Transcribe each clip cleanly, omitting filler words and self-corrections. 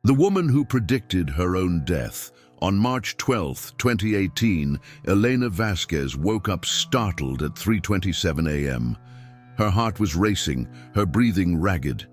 The woman who predicted her own death. On March 12, 2018, Elena Vasquez woke up startled at 3:27 a.m. Her heart was racing, her breathing ragged.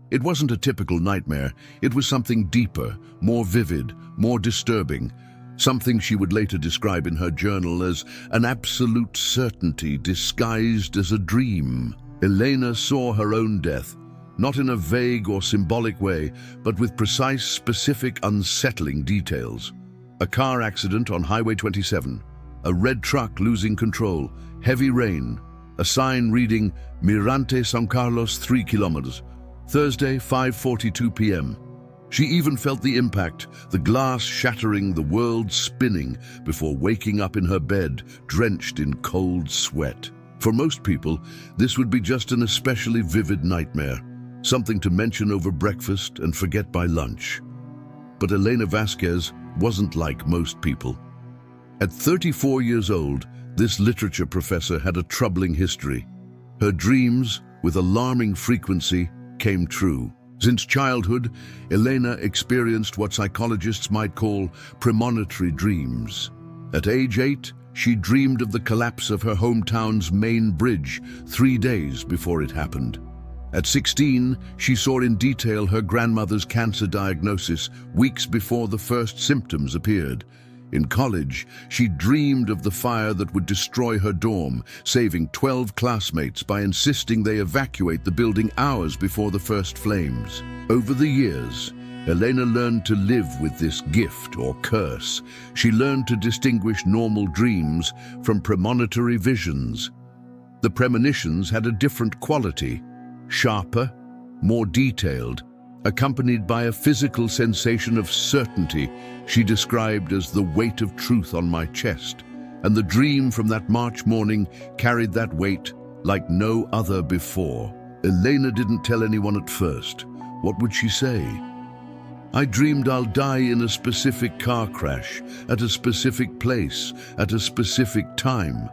It wasn't a typical nightmare. It was something deeper, more vivid, more disturbing. Something she would later describe in her journal as an absolute certainty disguised as a dream. Elena saw her own death, not in a vague or symbolic way, but with precise, specific, unsettling details. A car accident on Highway 27, a red truck losing control, heavy rain, a sign reading Mirante San Carlos 3 kilometers, Thursday 5:42 p.m. She even felt the impact, the glass shattering, the world spinning, before waking up in her bed, drenched in cold sweat. For most people, this would be just an especially vivid nightmare, something to mention over breakfast and forget by lunch. But Elena Vasquez wasn't like most people. At 34 years old, this literature professor had a troubling history. Her dreams, with alarming frequency, came true. Since childhood, Elena experienced what psychologists might call premonitory dreams. At age 8, she dreamed of the collapse of her hometown's main bridge 3 days before it happened. At 16, she saw in detail her grandmother's cancer diagnosis weeks before the first symptoms appeared. In college, she dreamed of the fire that would destroy her dorm, saving 12 classmates by insisting they evacuate the building hours before the first flames. Over the years, Elena learned to live with this gift or curse. She learned to distinguish normal dreams from premonitory visions. The premonitions had a different quality, sharper, more detailed, accompanied by a physical sensation of certainty she described as the weight of truth on my chest. And the dream from that March morning carried that weight like no other before. Elena didn't tell anyone at first. What would she say? I dreamed I'll die in a specific car crash, at a specific place, at a specific time.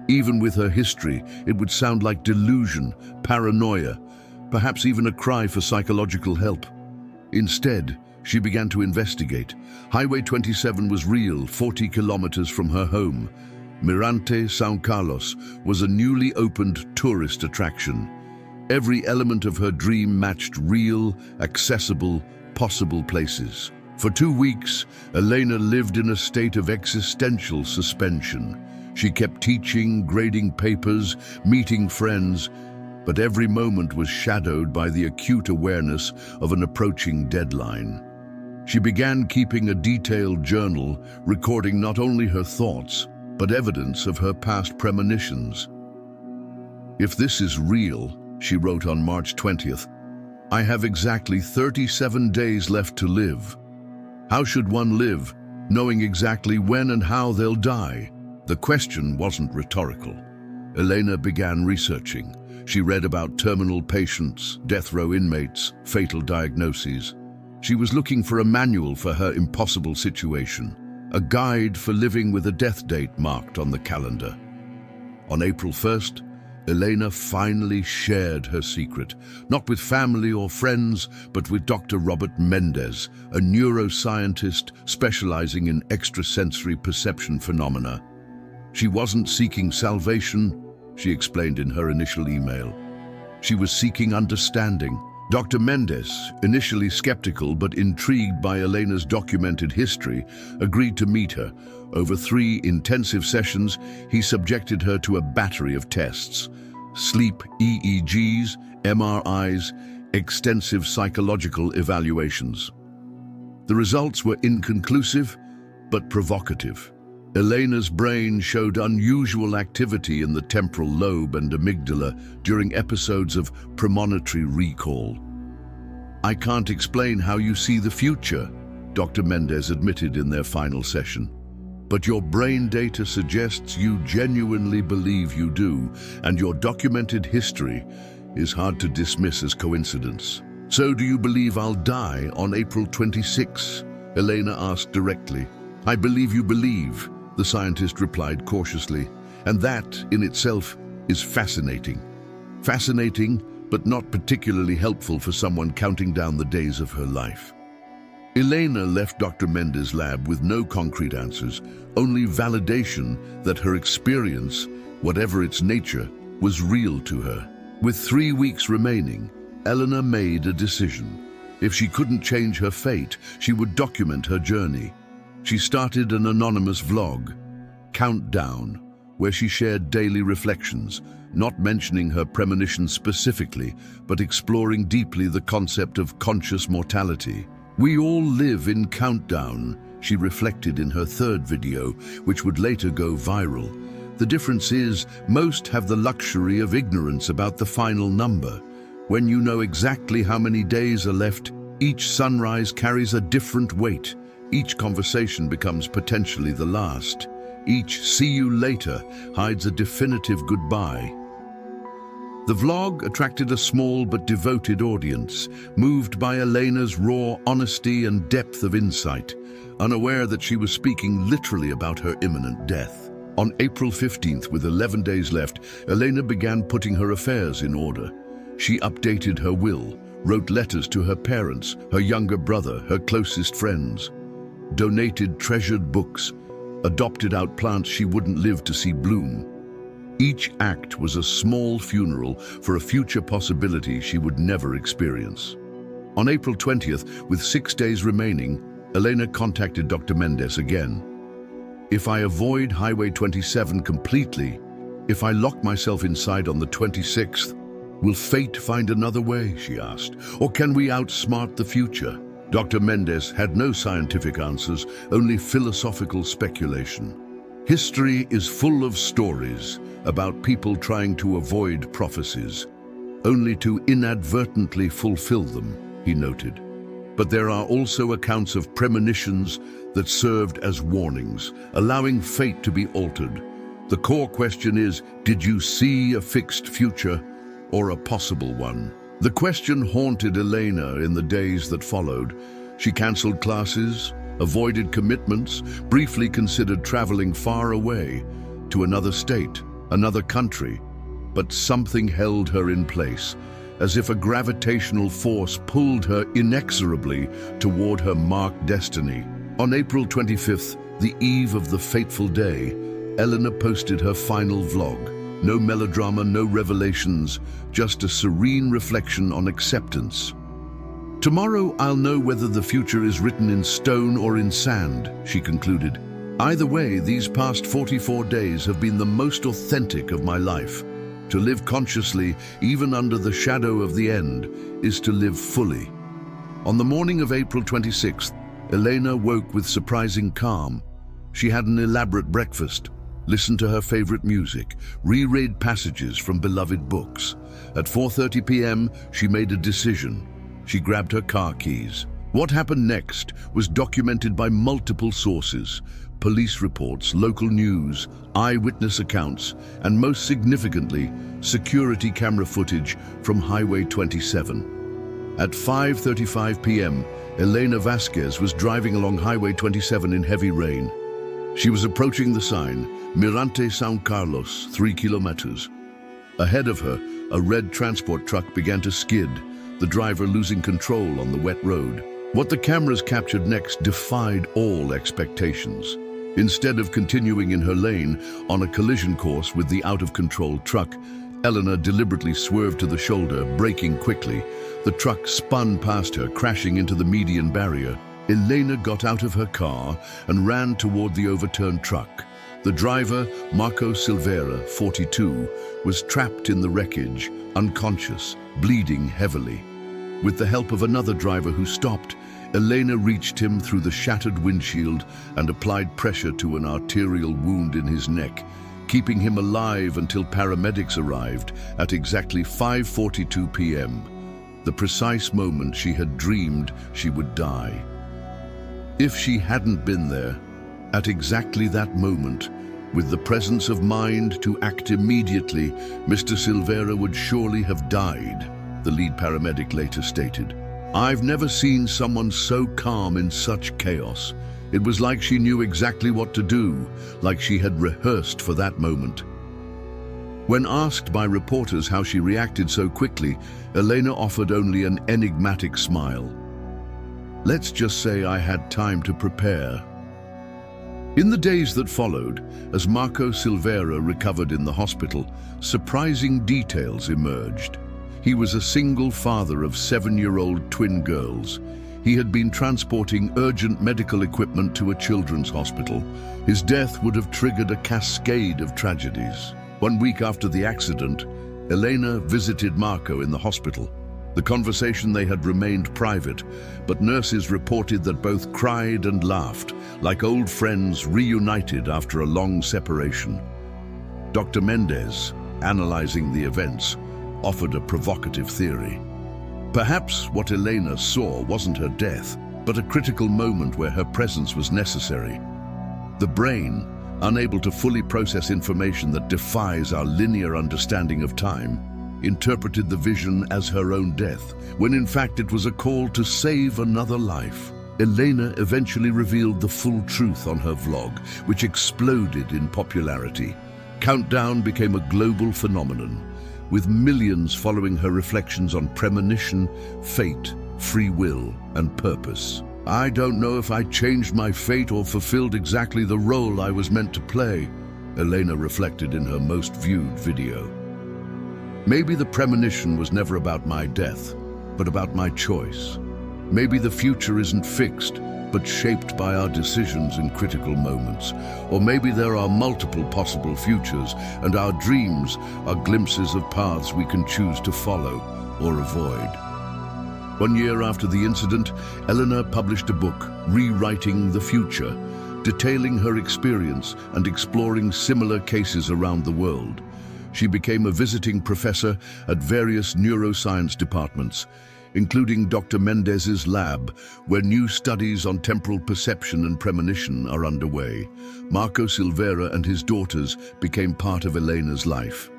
Even with her history, it would sound like delusion, paranoia, perhaps even a cry for psychological help. Instead, she began to investigate. Highway 27 was real, 40 kilometers from her home. Mirante San Carlos was a newly opened tourist attraction. Every element of her dream matched real, accessible, possible places. For 2 weeks, Elena lived in a state of existential suspension. She kept teaching, grading papers, meeting friends, but every moment was shadowed by the acute awareness of an approaching deadline. She began keeping a detailed journal, recording not only her thoughts, but evidence of her past premonitions. If this is real, she wrote on March 20th, I have exactly 37 days left to live. How should one live, knowing exactly when and how they'll die? The question wasn't rhetorical. Elena began researching. She read about terminal patients, death row inmates, fatal diagnoses. She was looking for a manual for her impossible situation, a guide for living with a death date marked on the calendar. On April 1st, Elena finally shared her secret, not with family or friends, but with Dr. Robert Mendez, a neuroscientist specializing in extrasensory perception phenomena. She wasn't seeking salvation, she explained in her initial email. She was seeking understanding. Dr. Mendez, initially skeptical but intrigued by Elena's documented history, agreed to meet her. Over 3 intensive sessions, he subjected her to a battery of tests: sleep EEGs, MRIs, extensive psychological evaluations. The results were inconclusive but provocative. Elena's brain showed unusual activity in the temporal lobe and amygdala during episodes of premonitory recall. I can't explain how you see the future, Dr. Mendez admitted in their final session. But your brain data suggests you genuinely believe you do, and your documented history is hard to dismiss as coincidence. So do you believe I'll die on April 26? Elena asked directly. I believe you believe, the scientist replied cautiously, and that in itself is fascinating. Fascinating, but not particularly helpful for someone counting down the days of her life. Elena left Dr. Mendez' lab with no concrete answers, only validation that her experience, whatever its nature, was real to her. With 3 weeks remaining, Elena made a decision. If she couldn't change her fate, she would document her journey. She started an anonymous vlog, Countdown, where she shared daily reflections, not mentioning her premonitions specifically, but exploring deeply the concept of conscious mortality. "We all live in Countdown," she reflected in her third video, which would later go viral. "The difference is, most have the luxury of ignorance about the final number. When you know exactly how many days are left, each sunrise carries a different weight. Each conversation becomes potentially the last. Each 'see you later' hides a definitive goodbye." The vlog attracted a small but devoted audience, moved by Elena's raw honesty and depth of insight, unaware that she was speaking literally about her imminent death. On April 15th, with 11 days left, Elena began putting her affairs in order. She updated her will, wrote letters to her parents, her younger brother, her closest friends, donated treasured books, adopted out plants she wouldn't live to see bloom. Each act was a small funeral for a future possibility she would never experience. On April 20th, with 6 days remaining, Elena contacted Dr. Mendez again. "If I avoid Highway 27 completely, if I lock myself inside on the 26th, will fate find another way?" she asked. "Or can we outsmart the future?" Dr. Mendez had no scientific answers, only philosophical speculation. "History is full of stories about people trying to avoid prophecies, only to inadvertently fulfill them," he noted. "But there are also accounts of premonitions that served as warnings, allowing fate to be altered. The core question is, did you see a fixed future or a possible one?" The question haunted Elena in the days that followed. She cancelled classes, avoided commitments, briefly considered traveling far away to another state, another country. But something held her in place, as if a gravitational force pulled her inexorably toward her marked destiny. On April 25th, the eve of the fateful day, Elena posted her final vlog. No melodrama, no revelations, just a serene reflection on acceptance. "Tomorrow I'll know whether the future is written in stone or in sand," she concluded. "Either way, these past 44 days have been the most authentic of my life. To live consciously, even under the shadow of the end, is to live fully." On the morning of April 26th, Elena woke with surprising calm. She had an elaborate breakfast, listened to her favorite music, reread passages from beloved books. At 4:30 p.m., she made a decision. She grabbed her car keys. What happened next was documented by multiple sources: police reports, local news, eyewitness accounts, and most significantly, security camera footage from Highway 27. At 5:35 p.m., Elena Vasquez was driving along Highway 27 in heavy rain. She was approaching the sign, Mirante San Carlos, 3 kilometers. Ahead of her, a red transport truck began to skid, the driver losing control on the wet road. What the cameras captured next defied all expectations. Instead of continuing in her lane on a collision course with the out-of-control truck, Elena deliberately swerved to the shoulder, braking quickly. The truck spun past her, crashing into the median barrier. Elena got out of her car and ran toward the overturned truck. The driver, Marco Silveira, 42, was trapped in the wreckage, unconscious, bleeding heavily. With the help of another driver who stopped, Elena reached him through the shattered windshield and applied pressure to an arterial wound in his neck, keeping him alive until paramedics arrived at exactly 5:42 p.m., the precise moment she had dreamed she would die. If she hadn't been there, at exactly that moment, with the presence of mind to act immediately, Mr. Silveira would surely have died, the lead paramedic later stated. "I've never seen someone so calm in such chaos. It was like she knew exactly what to do, like she had rehearsed for that moment." When asked by reporters how she reacted so quickly, Elena offered only an enigmatic smile. Let's just say I had time to prepare. In the days that followed, as Marco Silveira recovered in the hospital, surprising details emerged. He was a single father of 7-year-old twin girls. He had been transporting urgent medical equipment to a children's hospital. His death would have triggered a cascade of tragedies. 1 week after the accident, Elena visited Marco in the hospital. The conversation they had remained private, but nurses reported that both cried and laughed, like old friends reunited after a long separation. Dr. Mendez, analyzing the events, offered a provocative theory. Perhaps what Elena saw wasn't her death, but a critical moment where her presence was necessary. The brain, unable to fully process information that defies our linear understanding of time, interpreted the vision as her own death, when in fact it was a call to save another life. Elena eventually revealed the full truth on her vlog, which exploded in popularity. Countdown became a global phenomenon, with millions following her reflections on premonition, fate, free will, and purpose. I don't know if I changed my fate or fulfilled exactly the role I was meant to play, Elena reflected in her most viewed video. Maybe the premonition was never about my death, but about my choice. Maybe the future isn't fixed, but shaped by our decisions in critical moments. Or maybe there are multiple possible futures, and our dreams are glimpses of paths we can choose to follow or avoid. 1 year after the incident, Elena published a book, Rewriting the Future, detailing her experience and exploring similar cases around the world. She became a visiting professor at various neuroscience departments, including Dr. Mendez's lab, where new studies on temporal perception and premonition are underway. Marco Silveira and his daughters became part of Elena's life.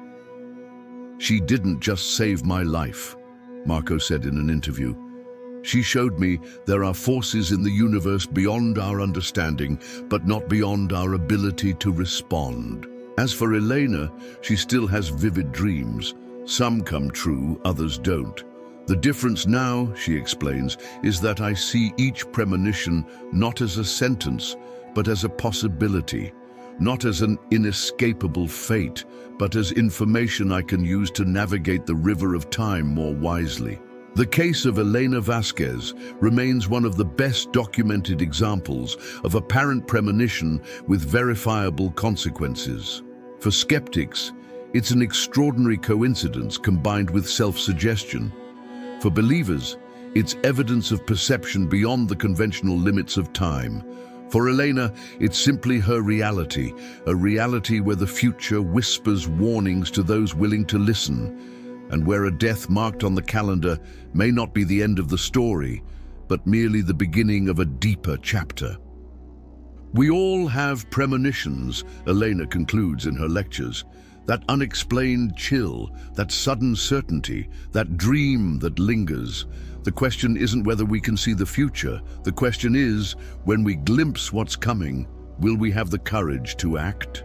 "She didn't just save my life," Marco said in an interview. "She showed me there are forces in the universe beyond our understanding, but not beyond our ability to respond." As for Elena, she still has vivid dreams. Some come true, others don't. "The difference now," she explains, "is that I see each premonition not as a sentence, but as a possibility, not as an inescapable fate, but as information I can use to navigate the river of time more wisely." The case of Elena Vasquez remains one of the best documented examples of apparent premonition with verifiable consequences. For skeptics, it's an extraordinary coincidence combined with self-suggestion. For believers, it's evidence of perception beyond the conventional limits of time. For Elena, it's simply her reality, a reality where the future whispers warnings to those willing to listen, and where a death marked on the calendar may not be the end of the story, but merely the beginning of a deeper chapter. "We all have premonitions," Elena concludes in her lectures. "That unexplained chill, that sudden certainty, that dream that lingers. The question isn't whether we can see the future. The question is, when we glimpse what's coming, will we have the courage to act?"